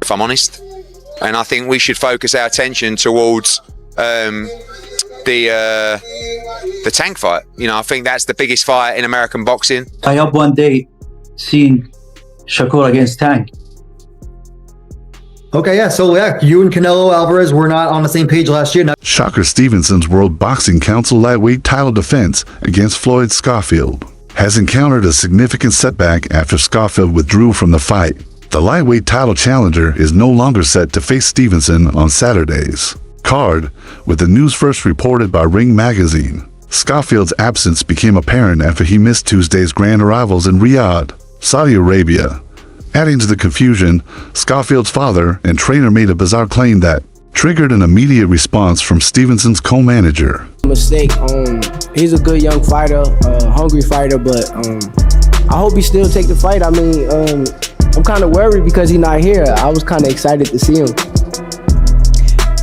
if I'm honest. And I think we should focus our attention towards the Tank fight. You know, I think that's the biggest fight in American boxing. I hope one day seeing Shakur against Tank. Okay, yeah, so yeah, you and Canelo Alvarez were not on the same page last year. Now Shakur Stevenson's World Boxing Council lightweight title defense against Floyd Schofield has encountered a significant setback after Schofield withdrew from the fight. The lightweight title challenger is no longer set to face Stevenson on Saturday's card, with the news first reported by Ring magazine. Schofield's absence became apparent after he missed Tuesday's grand arrivals in Riyadh, Saudi Arabia. Adding to the confusion, Schofield's father and trainer made a bizarre claim that triggered an immediate response from Stevenson's co-manager. Mistake. He's a good young fighter, hungry fighter, but I hope he still take the fight. I mean, I'm kind of worried because he's not here. I was kind of excited to see him.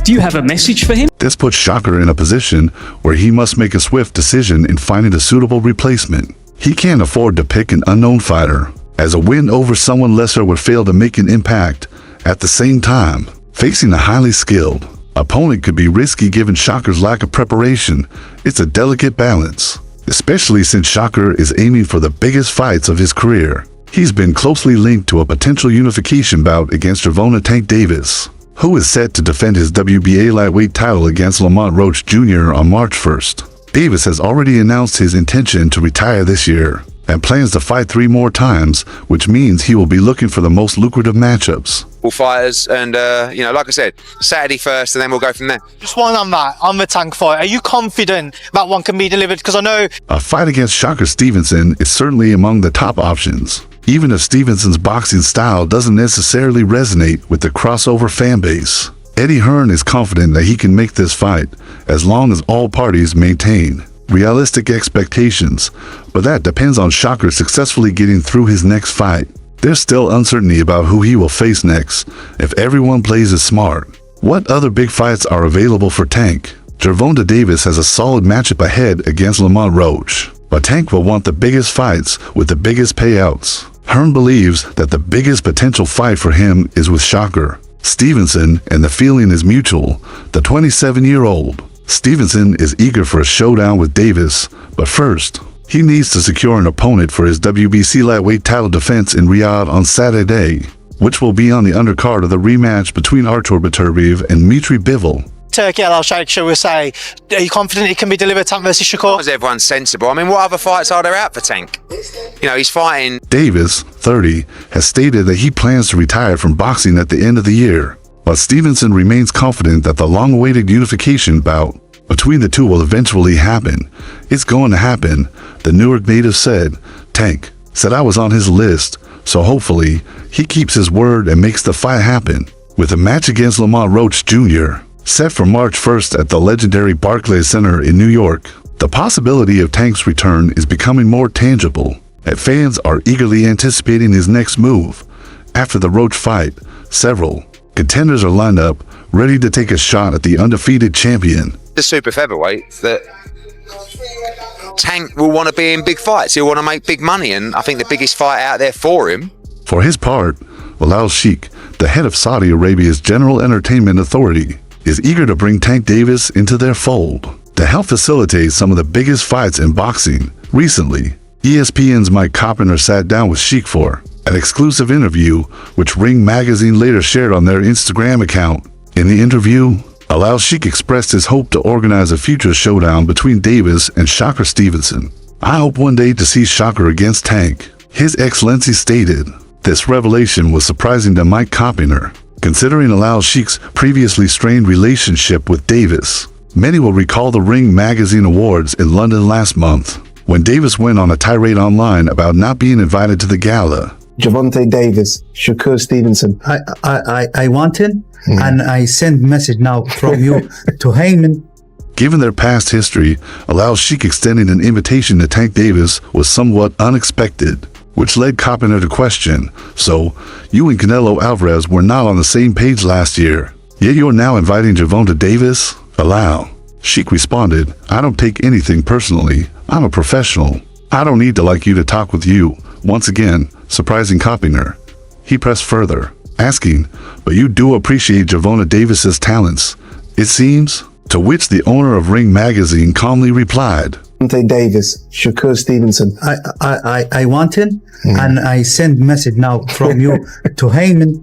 Do you have a message for him? This puts Shakur in a position where he must make a swift decision in finding a suitable replacement. He can't afford to pick an unknown fighter, as a win over someone lesser would fail to make an impact. At the same time, facing a highly skilled opponent could be risky given Shakur's lack of preparation. It's a delicate balance, especially since Shakur is aiming for the biggest fights of his career. He's been closely linked to a potential unification bout against Gervonta Tank Davis, who is set to defend his WBA lightweight title against Lamont Roach Jr. on March 1st. Davis has already announced his intention to retire this year and plans to fight 3 more times, which means he will be looking for the most lucrative matchups. All fighters, and you know, like I said, Saturday first, and then we'll go from there. Just one on that, on the Tank fight. Are you confident that one can be delivered? Because I know a fight against Shakur Stevenson is certainly among the top options, even if Stevenson's boxing style doesn't necessarily resonate with the crossover fan base. Eddie Hearn is confident that he can make this fight as long as all parties maintain realistic expectations, but that depends on Shakur successfully getting through his next fight. There's still uncertainty about who he will face next if everyone plays it smart. What other big fights are available for Tank? Gervonta Davis has a solid matchup ahead against Lamont Roach, but Tank will want the biggest fights with the biggest payouts. Hearn believes that the biggest potential fight for him is with Shakur Stevenson, and the feeling is mutual. The 27-year-old Stevenson is eager for a showdown with Davis, but first, he needs to secure an opponent for his WBC lightweight title defense in Riyadh on Saturday, which will be on the undercard of the rematch between Artur Beterbiev and Dmitry Bivol. Turki Al-Sheikh will say, are you confident it can be delivered, Tank versus Shakur? Because everyone's sensible. I mean, what other fights are there out for Tank? You know, he's fighting. Davis, 30, has stated that he plans to retire from boxing at the end of the year, but Stevenson remains confident that the long-awaited unification bout between the two will eventually happen. It's going to happen, the Newark native said. Tank said I was on his list, so hopefully he keeps his word and makes the fight happen. With a match against Lamont Roach Jr. set for March 1st at the legendary Barclays Center in New York, the possibility of Tank's return is becoming more tangible, and fans are eagerly anticipating his next move. After the Roach fight, several contenders are lined up, ready to take a shot at the undefeated champion. The super featherweight that Tank will want to be in big fights. He'll want to make big money, and I think the biggest fight out there for him. For his part, Bilal Sheikh, the head of Saudi Arabia's General Entertainment Authority, is eager to bring Tank Davis into their fold to help facilitate some of the biggest fights in boxing. Recently, ESPN's Mike Carpenter sat down with Sheikh for an exclusive interview, which Ring magazine later shared on their Instagram account. In the interview, Al-Sheikh expressed his hope to organize a future showdown between Davis and Shakur Stevenson. I hope one day to see Shakur against Tank, His Excellency stated. This revelation was surprising to Mike Carpenter, considering Al-Sheikh's previously strained relationship with Davis. Many will recall the Ring magazine awards in London last month, when Davis went on a tirade online about not being invited to the gala. Gervonta Davis, Shakur Stevenson. I wanted, and I send message now from you to Heyman. Given their past history, Al-Sheikh extending an invitation to Tank Davis was somewhat unexpected, which led Carpenter to question, so you and Canelo Alvarez were not on the same page last year, yet you're now inviting Gervonta Davis? Sheikh responded, I don't take anything personally. I'm a professional. I don't need to like you to talk with you. Once again, surprising Carpenter. He pressed further. asking, "But you do appreciate Gervonta Davis's talents, it seems?" To which the owner of Ring Magazine calmly replied, Gervonta Davis, Shakur Stevenson. I want him, and I send message now from you to Heyman.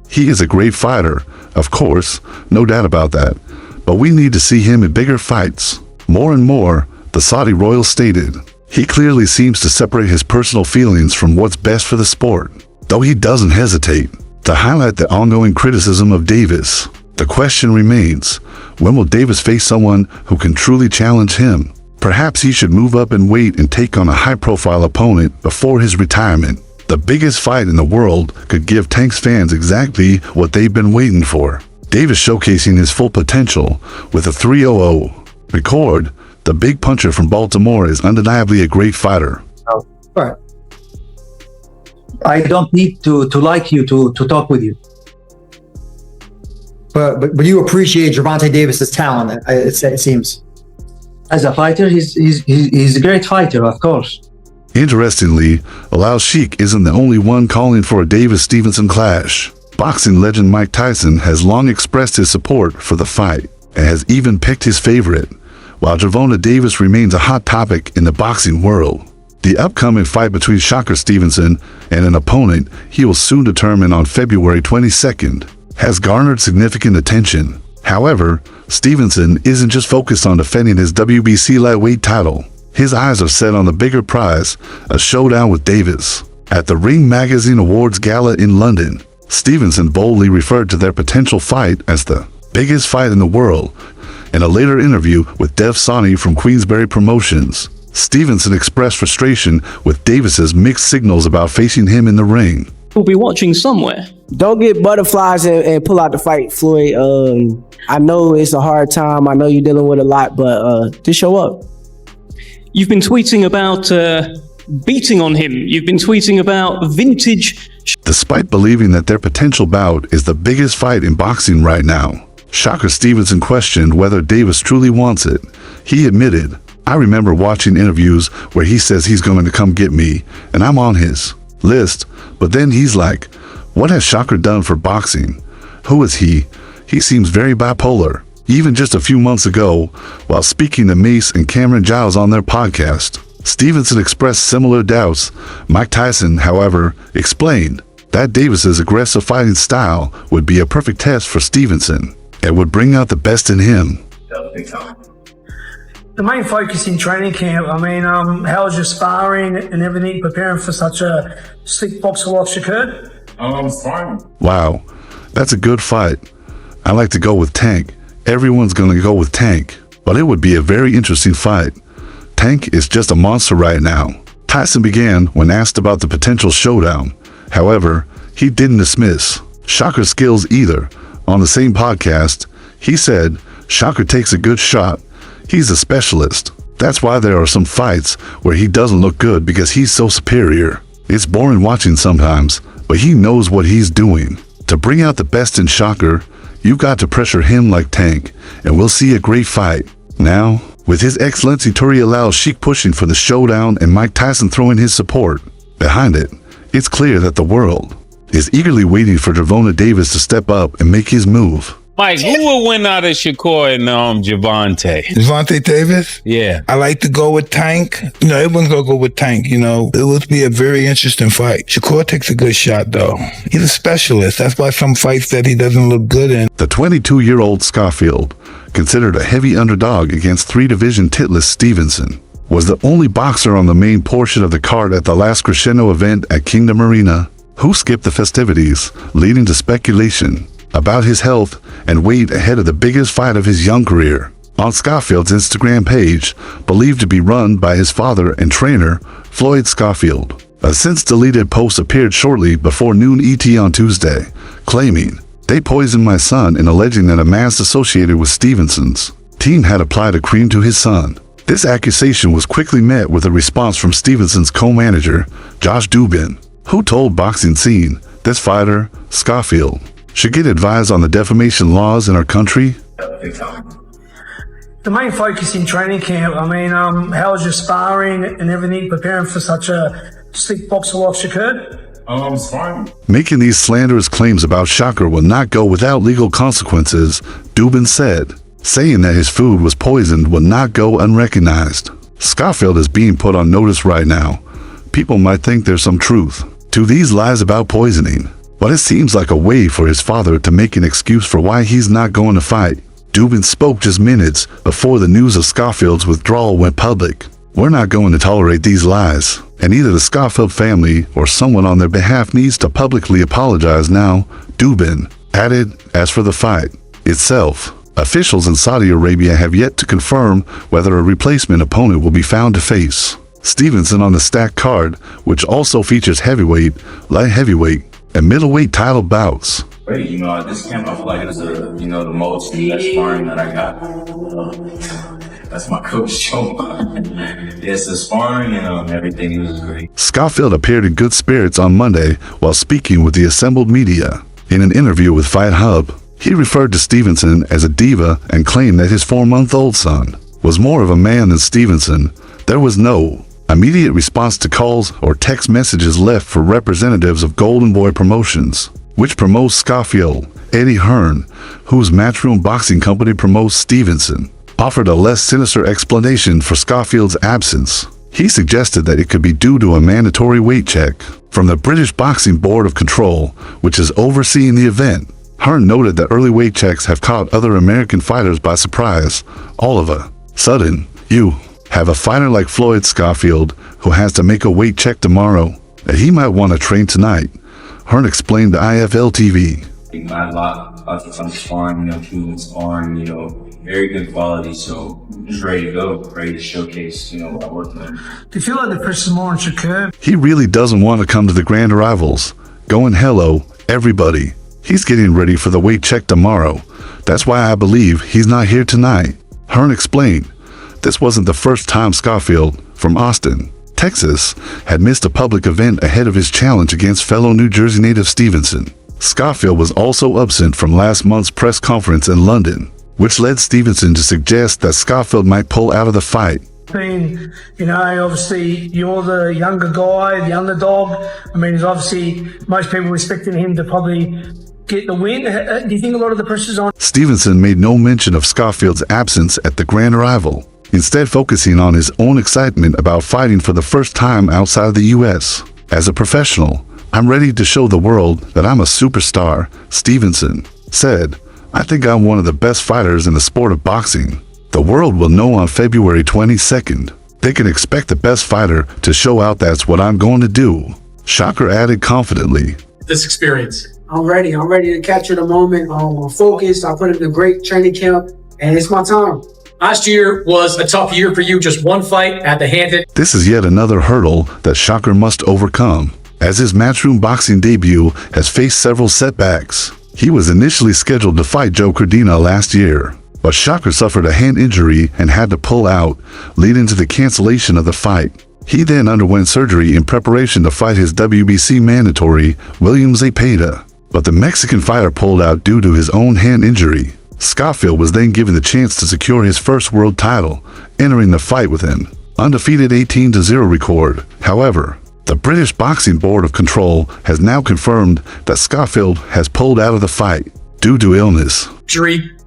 "He is a great fighter, of course, no doubt about that. But we need to see him in bigger fights. More and more," the Saudi royal stated. He clearly seems to separate his personal feelings from what's best for the sport, though he doesn't hesitate to highlight the ongoing criticism of Davis. The question remains, when will Davis face someone who can truly challenge him? Perhaps he should move up in weight and take on a high-profile opponent before his retirement. The biggest fight in the world could give Tank's fans exactly what they've been waiting for. Davis showcasing his full potential with a 3-0 record. The big puncher from Baltimore is undeniably a great fighter. All right. I don't need to like you to talk with you. But you appreciate Gervonta Davis's talent, it seems. As a fighter, he's a great fighter, of course. Interestingly, Alal Sheikh isn't the only one calling for a Davis-Stevenson clash. Boxing legend Mike Tyson has long expressed his support for the fight and has even picked his favorite, while Gervonta Davis remains a hot topic in the boxing world. The upcoming fight between Shakur Stevenson and an opponent he will soon determine on February 22nd has garnered significant attention. However, Stevenson isn't just focused on defending his WBC lightweight title. His eyes are set on the bigger prize, a showdown with Davis. At the Ring Magazine Awards Gala in London, Stevenson boldly referred to their potential fight as the biggest fight in the world. In a later interview with Dev Sani from Queensberry Promotions, Stevenson expressed frustration with Davis's mixed signals about facing him in the ring. We'll be watching somewhere. Don't get butterflies and pull out the fight, Floyd. I know it's a hard time. I know you're dealing with a lot, but just show up. You've been tweeting about beating on him. You've been tweeting about vintage. Despite believing that their potential bout is the biggest fight in boxing right now, Shakur Stevenson questioned whether Davis truly wants it. He admitted, "I remember watching interviews where he says he's going to come get me, and I'm on his list, but then he's like, what has Shakur done for boxing? Who is he? He seems very bipolar." Even just a few months ago, while speaking to Mace and Cameron Giles on their podcast, Stevenson expressed similar doubts. Mike Tyson, however, explained that Davis's aggressive fighting style would be a perfect test for Stevenson. It would bring out the best in him. The main focus in training camp, how was your sparring and everything preparing for such a slick boxer like Shakur? Fine. Wow, that's a good fight. I like to go with Tank. Everyone's going to go with Tank, but it would be a very interesting fight. Tank is just a monster right now. Tyson began when asked about the potential showdown. However, he didn't dismiss Shakur's skills either. On the same podcast, he said, "Shakur takes a good shot. He's a specialist. That's why there are some fights where he doesn't look good because he's so superior. It's boring watching sometimes, but he knows what he's doing. To bring out the best in Shakur, you've got to pressure him like Tank, and we'll see a great fight." Now, with His Excellency Turi Alal Sheikh pushing for the showdown and Mike Tyson throwing his support behind it, it's clear that the world is eagerly waiting for Gervonta Davis to step up and make his move. Mike, who will win out of Shakur and Gervonta? Gervonta Davis? Yeah. I like to go with Tank. Everyone's going to go with Tank, It would be a very interesting fight. Shakur takes a good shot, though. He's a specialist. That's why some fights that he doesn't look good in. The 22-year-old Schofield, considered a heavy underdog against three-division titless Stevenson, was the only boxer on the main portion of the card at the last Crescendo event at Kingdom Arena, who skipped the festivities, leading to speculation about his health and weight ahead of the biggest fight of his young career. On Schofield's Instagram page, believed to be run by his father and trainer, Floyd Schofield, a since-deleted post appeared shortly before noon ET on Tuesday, claiming, "They poisoned my son," and alleging that a mask associated with Stevenson's team had applied a cream to his son. This accusation was quickly met with a response from Stevenson's co-manager, Josh Dubin, who told Boxing Scene this fighter, Schofield, should get advice on the defamation laws in our country. The main focus in training camp, how was your sparring and everything preparing for such a slick boxer like Shakur? Making these slanderous claims about Shakur will not go without legal consequences, Dubin said. Saying that his food was poisoned will not go unrecognized. Schofield is being put on notice right now. People might think there's some truth to these lies about poisoning, but it seems like a way for his father to make an excuse for why he's not going to fight. Dubin spoke just minutes before the news of Schofield's withdrawal went public. We're not going to tolerate these lies, and either the Schofield family or someone on their behalf needs to publicly apologize now, Dubin added. As for the fight itself, officials in Saudi Arabia have yet to confirm whether a replacement opponent will be found to face Stevenson on the stacked card, which also features heavyweight, light heavyweight, and middleweight title bouts. Great, at this camp I feel like it's the most best sparring that I got. That's my coach show. It's the sparring and everything was great. Schofield appeared in good spirits on Monday while speaking with the assembled media. In an interview with Fight Hub, he referred to Stevenson as a diva and claimed that his 4-month-old son was more of a man than Stevenson. There was no immediate response to calls or text messages left for representatives of Golden Boy Promotions, which promotes Schofield. Eddie Hearn, whose Matchroom Boxing company promotes Stevenson, offered a less sinister explanation for Schofield's absence. He suggested that it could be due to a mandatory weight check from the British Boxing Board of Control, which is overseeing the event. Hearn noted that early weight checks have caught other American fighters by surprise. All of a sudden, you have a fighter like Floyd Schofield who has to make a weight check tomorrow, and he might want to train tonight, Hearn explained to IFL TV. I had a lot of some sparring, Cuban sparring, very good quality, so I'm just ready to go, ready to showcase, what I worked on. Do you feel like the pressure's more on Shakur? He really doesn't want to come to the grand arrivals. Going hello, everybody. He's getting ready for the weight check tomorrow. That's why I believe he's not here tonight, Hearn explained. This wasn't the first time Schofield, from Austin, Texas, had missed a public event ahead of his challenge against fellow New Jersey native Stevenson. Schofield was also absent from last month's press conference in London, which led Stevenson to suggest that Schofield might pull out of the fight. Obviously you're the younger guy, the underdog. There's obviously most people expecting him to probably get the win. Do you think a lot of the pressure's on? Stevenson made no mention of Schofield's absence at the grand arrival, instead focusing on his own excitement about fighting for the first time outside the U.S. As a professional, I'm ready to show the world that I'm a superstar, Stevenson said. I think I'm one of the best fighters in the sport of boxing. The world will know on February 22nd. They can expect the best fighter to show out. That's what I'm going to do, Shakur added confidently. This experience. I'm ready. I'm ready to capture the moment. I'm focused. I put in a great training camp, and it's my time. Last year was a tough year for you. Just one fight at the hand. This is yet another hurdle that Shakur must overcome, as his Matchroom Boxing debut has faced several setbacks. He was initially scheduled to fight Joe Cordina last year, but Shakur suffered a hand injury and had to pull out, leading to the cancellation of the fight. He then underwent surgery in preparation to fight his WBC mandatory, William Zepeda, but the Mexican fighter pulled out due to his own hand injury. Schofield was then given the chance to secure his first world title, entering the fight with an undefeated 18-0 record. However, the British Boxing Board of Control has now confirmed that Schofield has pulled out of the fight due to illness.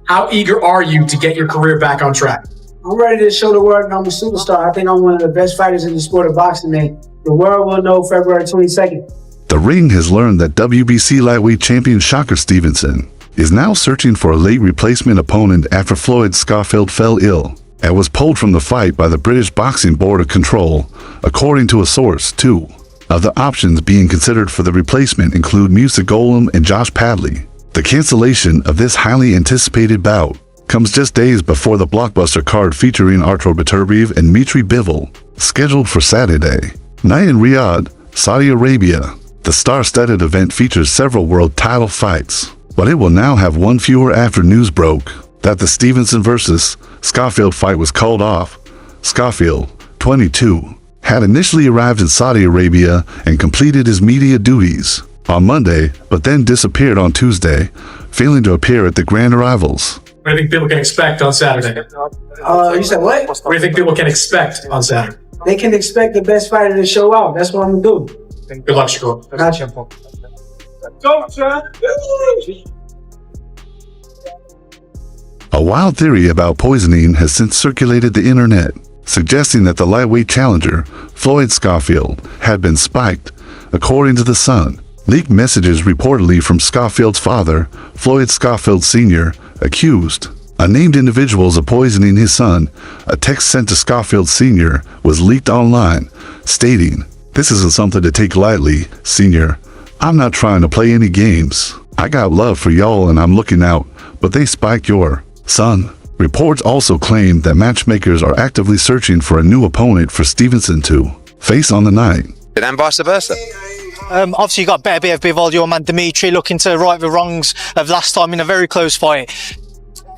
How eager are you to get your career back on track? I'm ready to show the world I'm a superstar. I think I'm one of the best fighters in the sport of boxing, man. The world will know February 22nd. The ring has learned that WBC lightweight champion Shakur Stevenson is now searching for a late replacement opponent after Floyd Schofield fell ill and was pulled from the fight by the British Boxing Board of Control, according to a source. Two of the options being considered for the replacement include Musa Golem and Josh Padley. The cancellation of this highly anticipated bout comes just days before the blockbuster card featuring Artur Beterbiev and Dmitry Bivol, scheduled for Saturday night in Riyadh, Saudi Arabia. The star-studded event features several world title fights, but it will now have one fewer after news broke that the Stevenson vs. Schofield fight was called off. Schofield, 22, had initially arrived in Saudi Arabia and completed his media duties on Monday, but then disappeared on Tuesday, failing to appear at the grand arrivals. What do you think people can expect on Saturday? You said what? What do you think people can expect on Saturday? They can expect the best fighter to show out. That's what I'm gonna do. Good luck, Shakur. A wild theory about poisoning has since circulated the internet, suggesting that the lightweight challenger, Floyd Schofield, had been spiked. According to The Sun, leaked messages reportedly from Schofield's father, Floyd Schofield Sr., accused unnamed individuals of poisoning his son. A text sent to Schofield Sr. was leaked online, stating, "This isn't something to take lightly, Sr. I'm not trying to play any games. I got love for y'all and I'm looking out, but they spiked your son." Reports also claim that matchmakers are actively searching for a new opponent for Stevenson to face on the night. And vice versa. Obviously, you got better bit of Bivol, your man Dimitri, looking to right the wrongs of last time in a very close fight.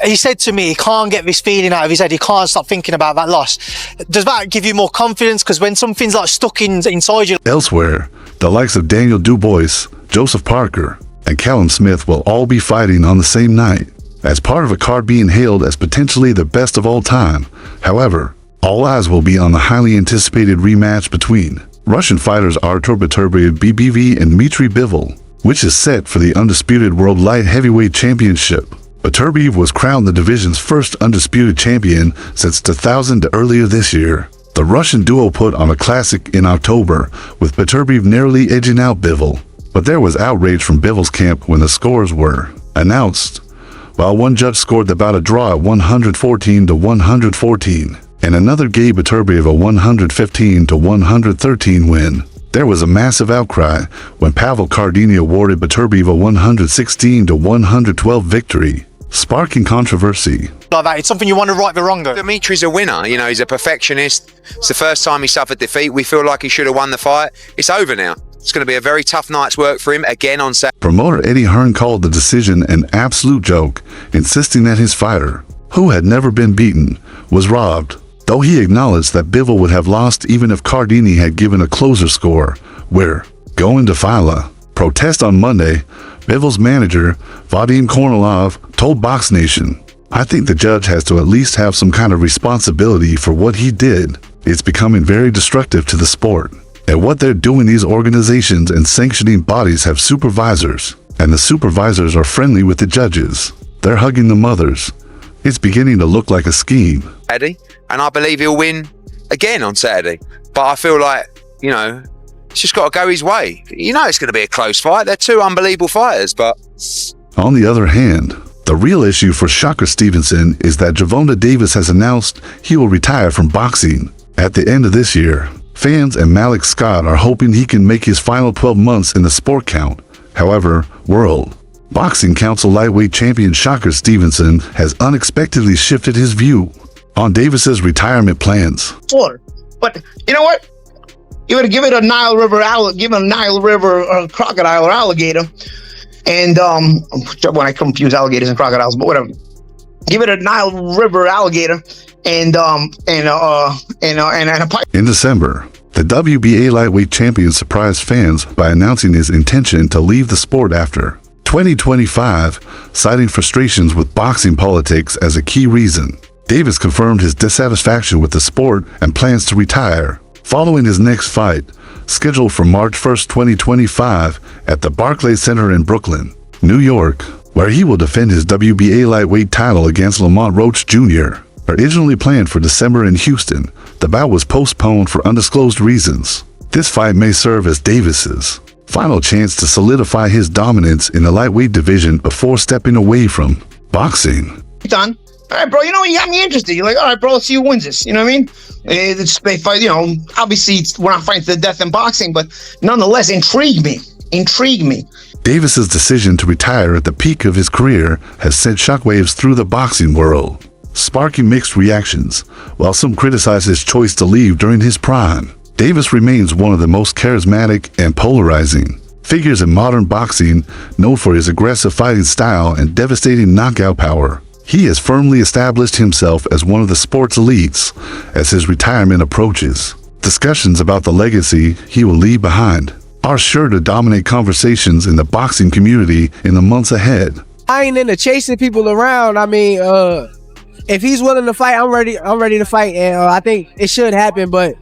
He said to me he can't get this feeling out of his head. He can't stop thinking about that loss. Does that give you more confidence? Because when something's like stuck inside you. Elsewhere, the likes of Daniel Dubois, Joseph Parker, and Callum Smith will all be fighting on the same night, as part of a card being hailed as potentially the best of all time. However, all eyes will be on the highly anticipated rematch between Russian fighters Artur Beterbiev BBV and Dmitry Bivol, which is set for the undisputed World Light Heavyweight Championship. Beterbiev was crowned the division's first undisputed champion since 2000 earlier this year. The Russian duo put on a classic in October, with Beterbiev narrowly edging out Bivol. But there was outrage from Bivol's camp when the scores were announced. While one judge scored the bout a draw at 114-114, and another gave Beterbiev a 115-113 win, there was a massive outcry when Pavel Cardini awarded Beterbiev a 116-112 victory, sparking controversy. Like that, it's something you want to right the wrong of. Dimitri's a winner, you know, he's a perfectionist. It's the first time he suffered defeat. We feel like he should have won the fight. It's over now. It's going to be a very tough night's work for him again on Saturday. Promoter Eddie Hearn called the decision an absolute joke, insisting that his fighter, who had never been beaten, was robbed, though he acknowledged that Bivol would have lost even if Cardini had given a closer score. We're going to file a protest on Monday, Bivol's manager, Vadim Kornilov, told Box Nation. "I think the judge has to at least have some kind of responsibility for what he did. It's becoming very destructive to the sport. And what they're doing, these organizations and sanctioning bodies have supervisors, and the supervisors are friendly with the judges. They're hugging the mothers. It's beginning to look like a scheme." Eddie, and I believe he'll win again on Saturday. But I feel like, you know, it's just got to go his way. You know it's going to be a close fight. They're two unbelievable fighters, but... On the other hand, the real issue for Shakur Stevenson is that Gervonta Davis has announced he will retire from boxing at the end of this year. Fans and Malik Scott are hoping he can make his final 12 months in the sport count. However, World Boxing Council lightweight champion Shakur Stevenson has unexpectedly shifted his view on Davis's retirement plans. But you know what? You would give it a Nile River crocodile or alligator, and when I confuse alligators and crocodiles, but whatever. Give it a Nile River alligator and a pipe. In December, the WBA lightweight champion surprised fans by announcing his intention to leave the sport after 2025, citing frustrations with boxing politics as a key reason. Davis confirmed his dissatisfaction with the sport and plans to retire following his next fight, scheduled for March 1st, 2025 at the Barclays Center in Brooklyn, New York, where he will defend his WBA lightweight title against Lamont Roach Jr. Originally planned for December in Houston, the bout was postponed for undisclosed reasons. This fight may serve as Davis's final chance to solidify his dominance in the lightweight division before stepping away from boxing. Done. All right, bro, you know, you got me interested. You're like, all right, bro, let's see who wins this. You know what I mean? They fight, you know, obviously we're not fighting to the death in boxing, but nonetheless, intrigue me. Davis's decision to retire at the peak of his career has sent shockwaves through the boxing world, sparking mixed reactions. While some criticize his choice to leave during his prime, Davis remains one of the most charismatic and polarizing figures in modern boxing, known for his aggressive fighting style and devastating knockout power. He has firmly established himself as one of the sport's elites as his retirement approaches. Discussions about the legacy he will leave behind are sure to dominate conversations in the boxing community in the months ahead. I ain't into chasing people around. I mean, if he's willing to fight, I'm ready to fight, and I think it should happen, but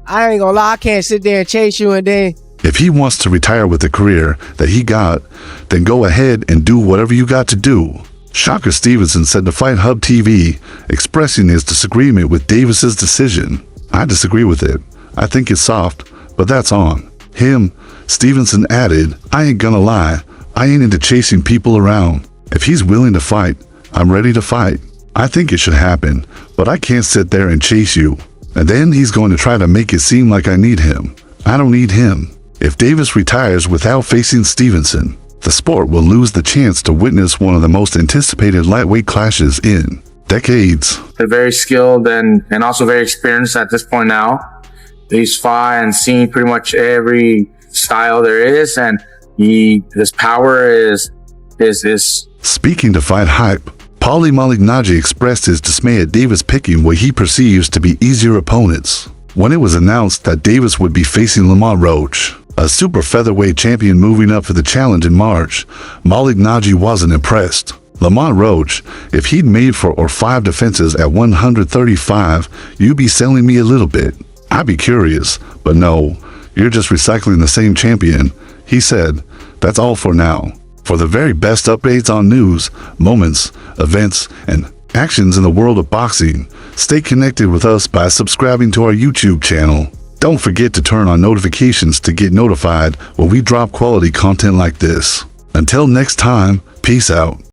I ain't gonna lie, I can't sit there and chase you and then If he wants to retire with the career that he got, then go ahead and do whatever you got to do. Shakur Stevenson said to Fight Hub TV, expressing his disagreement with Davis's decision. I disagree with it. I think it's soft, but that's on him. Stevenson added, I ain't gonna lie, I ain't into chasing people around. If he's willing to fight, I'm ready to fight. I think it should happen, but I can't sit there and chase you. And then he's going to try to make it seem like I need him. I don't need him. If Davis retires without facing Stevenson, the sport will lose the chance to witness one of the most anticipated lightweight clashes in decades. They're very skilled and also very experienced at this point now. He's fought and seen pretty much every style there is, and his power is. Speaking to Fight Hype, Paulie Malignaggi expressed his dismay at Davis picking what he perceives to be easier opponents. When it was announced that Davis would be facing Lamont Roach, a super featherweight champion moving up for the challenge in March, Malignaggi wasn't impressed. Lamont Roach, if he'd made 4 or 5 defenses at 135, you'd be selling me a little bit. I'd be curious, but no, you're just recycling the same champion, he said. That's all for now. For the very best updates on news, moments, events, and actions in the world of boxing, stay connected with us by subscribing to our YouTube channel. Don't forget to turn on notifications to get notified when we drop quality content like this. Until next time, peace out.